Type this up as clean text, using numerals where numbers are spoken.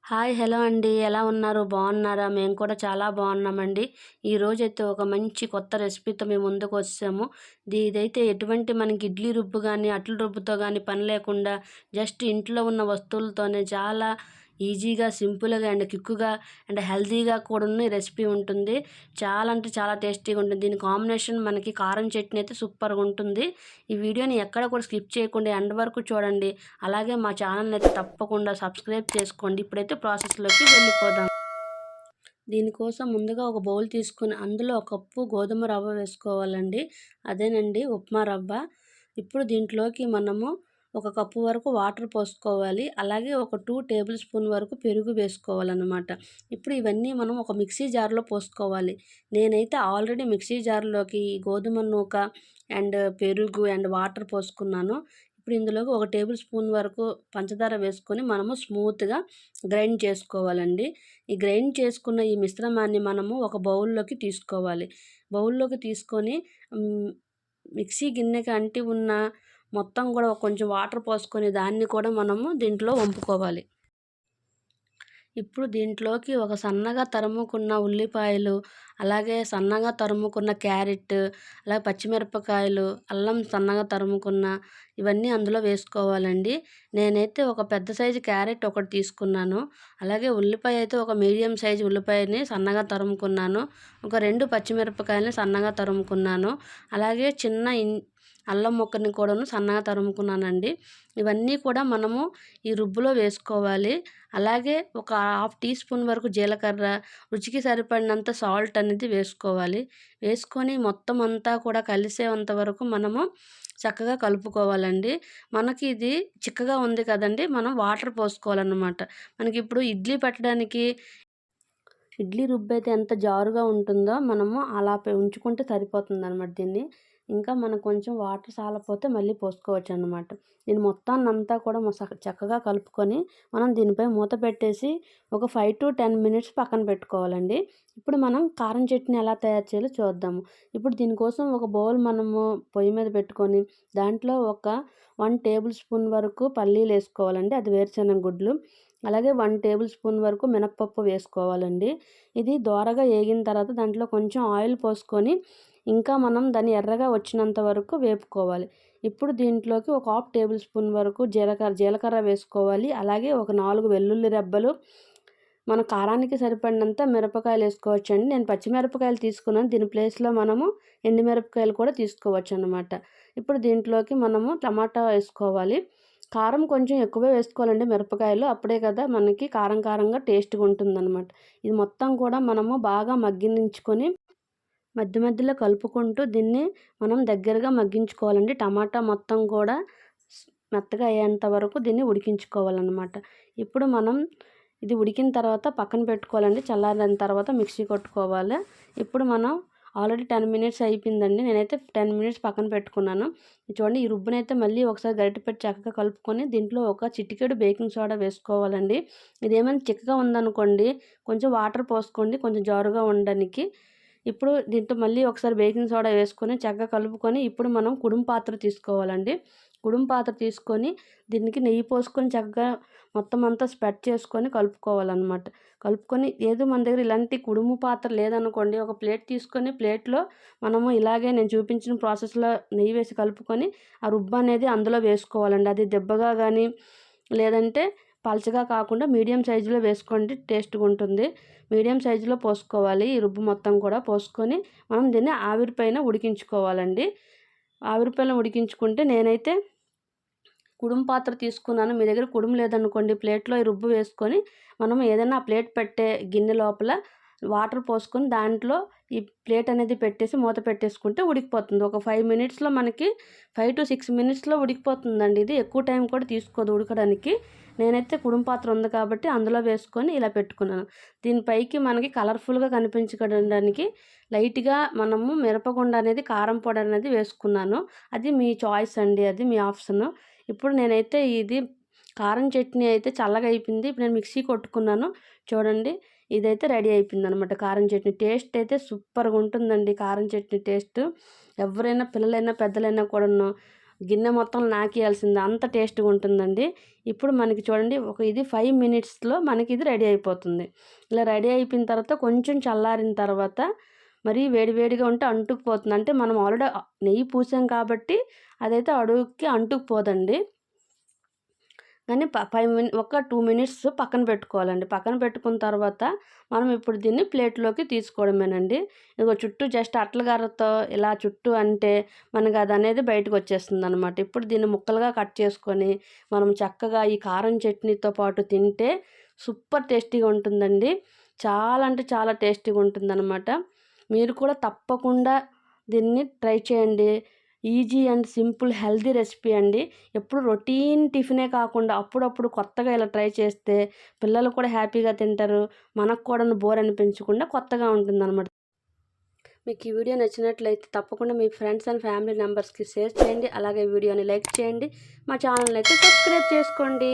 Hi! Hello అండి. ఎలా ఉన్నారు? బాగున్నారా? మేము కూడా చాలా బాగున్నామండి. ఈరోజైతే ఒక మంచి కొత్త రెసిపీతో మేము ముందుకొచ్చేసాము. ఇదైతే ఎటువంటి మనకి ఇడ్లీ రుబ్బు గానీ, అట్ల రుబ్బుతో గానీ పని లేకుండా జస్ట్ ఇంట్లో ఉన్న వస్తువులతోనే చాలా ఈజీగా, సింపుల్‌గా అండ్ క్విక్‌గా అండ్ హెల్తీగా కూడాను ఈ రెసిపీ ఉంటుంది. చాలా అంటే చాలా టేస్టీగా ఉంటుంది. దీని కాంబినేషన్ మనకి కారం చట్నీ అయితే సూపర్‌గా ఉంటుంది. ఈ వీడియోని ఎక్కడ కూడా స్కిప్ చేయకుండా ఎండ్ వరకు చూడండి. అలాగే మా ఛానల్‌ని అయితే తప్పకుండా సబ్స్క్రైబ్ చేసుకోండి. ఇప్పుడైతే ప్రాసెస్‌లోకి వెళ్ళిపోదాం. దీనికోసం ముందుగా ఒక బౌల్ తీసుకొని అందులో ఒక కప్పు గోధుమ రవ్వ వేసుకోవాలండి. అదేనండి ఉప్మా రవ్వ. ఇప్పుడు దీంట్లోకి మనము ఒక కప్పు వరకు వాటర్ పోసుకోవాలి. అలాగే ఒక 2 టేబుల్ స్పూన్ వరకు పెరుగు వేసుకోవాలన్నమాట. ఇప్పుడు ఇవన్నీ మనం ఒక మిక్సీ జార్‌లో పోసుకోవాలి. నేనైతే ఆల్రెడీ మిక్సీ జార్‌లోకి ఈ గోధుమ నూక అండ్ పెరుగు అండ్ వాటర్ పోసుకున్నాను. ఇప్పుడు ఇందులోకి ఒక టేబుల్ స్పూన్ వరకు పంచదార వేసుకొని మనము స్మూత్‌గా గ్రైండ్ చేసుకోవాలండి. ఈ గ్రైండ్ చేసుకున్న ఈ మిశ్రమాన్ని మనము ఒక బౌల్‌లోకి తీసుకోవాలి. బౌల్‌లోకి తీసుకొని హ్మ్, మిక్సీ గిన్నెకి అంటి ఉన్న మొత్తం గూడా కొంచెం వాటర్ పోసుకొని దాన్ని కూడా మనము దీంట్లో వంపుకోవాలి. ఇప్పుడు దీంట్లోకి ఒక సన్నగా తరుముకున్న ఉల్లిపాయలు, అలాగే సన్నగా తరుముకున్న క్యారెట్, అలాగే పచ్చిమిరపకాయలు, అల్లం సన్నగా తరుముకున్న ఇవన్నీ అందులో వేసుకోవాలండి. నేనైతే ఒక పెద్ద సైజు క్యారెట్ ఒకటి తీసుకున్నాను. అలాగే ఉల్లిపాయ అయితే ఒక మీడియం సైజు ఉల్లిపాయని సన్నగా తరుముకున్నాను. ఒక 2 పచ్చిమిరపకాయలని సన్నగా తరుముకున్నాను. అలాగే చిన్న అల్లం ముక్కని కూడాను సన్నగా తరుముకున్నానండి. ఇవన్నీ కూడా మనము ఈ రుబ్బులో వేసుకోవాలి. అలాగే ఒక హాఫ్ టీ స్పూన్ వరకు జీలకర్ర, రుచికి సరిపడినంత సాల్ట్ అనేది వేసుకోవాలి. వేసుకొని మొత్తం అంతా కూడా కలిసేంత వరకు మనము చక్కగా కలుపుకోవాలండి. మనకి ఇది చిక్కగా ఉంది కదండీ! మనం వాటర్ పోసుకోవాలన్నమాట. మనకిప్పుడు ఇడ్లీ పెట్టడానికి ఇడ్లీ రుబ్బైతే ఎంత జారుగా ఉంటుందో మనము అలా ఉంచుకుంటే సరిపోతుందనమాట దీన్ని. ఇంకా మనకు కొంచెం వాటర్ సాలపోతే మళ్ళీ పోసుకోవచ్చనమాట. దీన్ని మొత్తాన్నంతా కూడా చక్కగా కలుపుకొని మనం దీనిపై మూత పెట్టేసి ఒక 5-10 మినిట్స్ పక్కన పెట్టుకోవాలండి. ఇప్పుడు మనం కారం చట్నీ ఎలా తయారు చేయాలో చూద్దాము. ఇప్పుడు దీనికోసం ఒక బౌల్ మనము పొయ్యి మీద పెట్టుకొని దాంట్లో ఒక 1 టేబుల్ స్పూన్ వరకు పల్లీలేసుకోవాలండి. అది వేరుశెనగ గుడ్లు. అలాగే 1 టేబుల్ స్పూన్ వరకు మినపప్పు వేసుకోవాలండి. ఇది దోరగా ఏగిన తర్వాత దాంట్లో కొంచెం ఆయిల్ పోసుకొని ఇంకా మనం దాన్ని ఎర్రగా వచ్చినంత వరకు వేపుకోవాలి. ఇప్పుడు దీంట్లోకి ఒక హాఫ్ టేబుల్ స్పూన్ వరకు జీలకర్ర వేసుకోవాలి. అలాగే ఒక 4 వెల్లుల్లి రెబ్బలు, మన కారానికి సరిపడినంత మిరపకాయలు వేసుకోవచ్చండి. నేను పచ్చిమిరపకాయలు తీసుకున్నాను. దీని ప్లేస్‌లో మనము ఎండుమిరపకాయలు కూడా తీసుకోవచ్చనమాట. ఇప్పుడు దీంట్లోకి మనము టమాటా వేసుకోవాలి. కారం కొంచెం ఎక్కువే వేసుకోవాలండి మిరపకాయలు. అప్పుడే కదా మనకి కారం కారంగా టేస్ట్‌గా ఉంటుందనమాట. ఇది మొత్తం కూడా మనము బాగా మగ్గించుకొని మధ్య మధ్యలో కలుపుకుంటూ దీన్ని మనం దగ్గరగా మగ్గించుకోవాలండి. టమాటా మొత్తం కూడా మెత్తగా అయ్యేంత వరకు దీన్ని ఉడికించుకోవాలనమాట. ఇప్పుడు మనం ఇది ఉడికిన తర్వాత పక్కన పెట్టుకోవాలండి. చల్లారిన తర్వాత మిక్సీ కొట్టుకోవాలి. ఇప్పుడు మనం ఆల్రెడీ 10 మినిట్స్ అయిపోయిందండి. నేనైతే 10 మినిట్స్ పక్కన పెట్టుకున్నాను. చూడండి ఈ రుబ్బునైతే మళ్ళీ ఒకసారి గరిటె పెట్టి చక్కగా కలుపుకొని దీంట్లో ఒక చిటికెడు బేకింగ్ సోడా వేసుకోవాలండి. ఇదేమైనా చిక్కగా ఉందనుకోండి కొంచెం వాటర్ పోసుకోండి కొంచెం జారుగా ఉండడానికి. ఇప్పుడు దీంట్లో మళ్ళీ ఒకసారి బేకింగ్ సోడా వేసుకొని చక్కగా కలుపుకొని ఇప్పుడు మనం కుడుం పాత్ర తీసుకోవాలండి. కుడుం పాత్ర తీసుకొని దీనికి నెయ్యి పోసుకొని చక్కగా మొత్తం అంతా స్ప్రెడ్ చేసుకొని కలుపుకోవాలన్నమాట. కలుపుకొని లేదు మన దగ్గర ఇలాంటి కుడుము పాత్ర లేదనుకోండి ఒక ప్లేట్ తీసుకొని ప్లేట్‌లో మనము ఇలాగే నేను చూపించిన ప్రాసెస్‌లో నెయ్యి వేసి కలుపుకొని ఆ రుబ్బు అనేది అందులో వేసుకోవాలండి. అది దెబ్బగా గానీ లేదంటే పలచగా కాకుండా మీడియం సైజులో వేసుకోండి టేస్ట్‌గా ఉంటుంది. మీడియం సైజులో పోసుకోవాలి. ఈ రుబ్బు మొత్తం కూడా పోసుకొని మనం దీన్ని ఆవిరి పైన ఉడికించుకోవాలండి. ఆవిరి పైన ఉడికించుకుంటే నేనైతే కుడుం పాత్ర తీసుకున్నాను. మీ దగ్గర కుడుం లేదనుకోండి ప్లేట్‌లో ఈ రుబ్బు వేసుకొని మనం ఏదైనా ఆ ప్లేట్ పెట్టే గిన్నె లోపల వాటర్ పోసుకొని దాంట్లో ఈ ప్లేట్ అనేది పెట్టేసి మూత పెట్టేసుకుంటే ఉడికిపోతుంది. ఒక 5 మినిట్స్‌లో మనకి 5-6 మినిట్స్‌లో ఉడికిపోతుందండి ఇది. ఎక్కువ టైం కూడా తీసుకోదు ఉడకడానికి. నేనైతే కుడుం పాత్ర ఉంది కాబట్టి అందులో వేసుకొని ఇలా పెట్టుకున్నాను. దీని పైకి మనకి కలర్‌ఫుల్‌గా కనిపించడానికి లైట్‌గా మనము మిరపగుండ అనేది కారం పొడి అనేది వేసుకున్నాను. అది మీ చాయిస్ అండి. అది మీ ఆప్షను. ఇప్పుడు నేనైతే ఇది కారం చట్నీ అయితే చల్లగా అయిపోయింది. ఇప్పుడు నేను మిక్సీ కొట్టుకున్నాను. చూడండి ఇదైతే రెడీ అయిపోయిందనమాట కారం చట్నీ. టేస్ట్ అయితే సూపర్‌గా ఉంటుందండి కారం చట్నీ టేస్ట్. ఎవరైనా పిల్లలైనా, పెద్దలైనా కూడాను గిన్నె మొత్తం నాకేయాల్సిందే, అంత టేస్ట్గా ఉంటుందండి. ఇప్పుడు మనకి చూడండి ఇది 5 మినిట్స్లో మనకి ఇది రెడీ అయిపోతుంది. ఇలా రెడీ అయిపోయిన తర్వాత కొంచెం చల్లారిన తర్వాత మరి వేడివేడిగా ఉంటే అంటుకుపోతుంది. అంటే మనం ఆల్రెడీ నెయ్యి పూసాం కాబట్టి అదైతే అడుగుకి అంటుకుపోదండి. కానీ 2 మినిట్స్ పక్కన పెట్టుకోవాలండి. పక్కన పెట్టుకున్న తర్వాత మనం ఇప్పుడు దీన్ని ప్లేట్లోకి తీసుకోవడమేనండి. ఇదిగో చుట్టూ జస్ట్ అట్లగారతో ఇలా చుట్టూ అంటే మనకు అదనేది బయటకు వచ్చేస్తుందనమాట. ఇప్పుడు దీన్ని ముక్కలుగా కట్ చేసుకొని మనం చక్కగా ఈ కారం చట్నీతో పాటు తింటే సూపర్ టేస్టీగా ఉంటుందండి. చాలా అంటే చాలా టేస్టీగా ఉంటుందనమాట. మీరు కూడా తప్పకుండా దీన్ని ట్రై చేయండి. Easy and simple healthy recipe అండి. ఎప్పుడు రొటీన్ టిఫినే కాకుండా అప్పుడప్పుడు కొత్తగా ఇలా ట్రై చేస్తే పిల్లలు కూడా హ్యాపీగా తింటారు. మనకు కూడా బోర్ అనిపించకుండా కొత్తగా ఉంటుందన్నమాట. మీకు ఈ వీడియో నచ్చినట్లయితే తప్పకుండా మీ ఫ్రెండ్స్ అండ్ ఫ్యామిలీ మెంబర్స్కి షేర్ చేయండి. అలాగే వీడియోని లైక్ చేయండి. మా ఛానల్ని అయితే సబ్స్క్రైబ్ చేసుకోండి.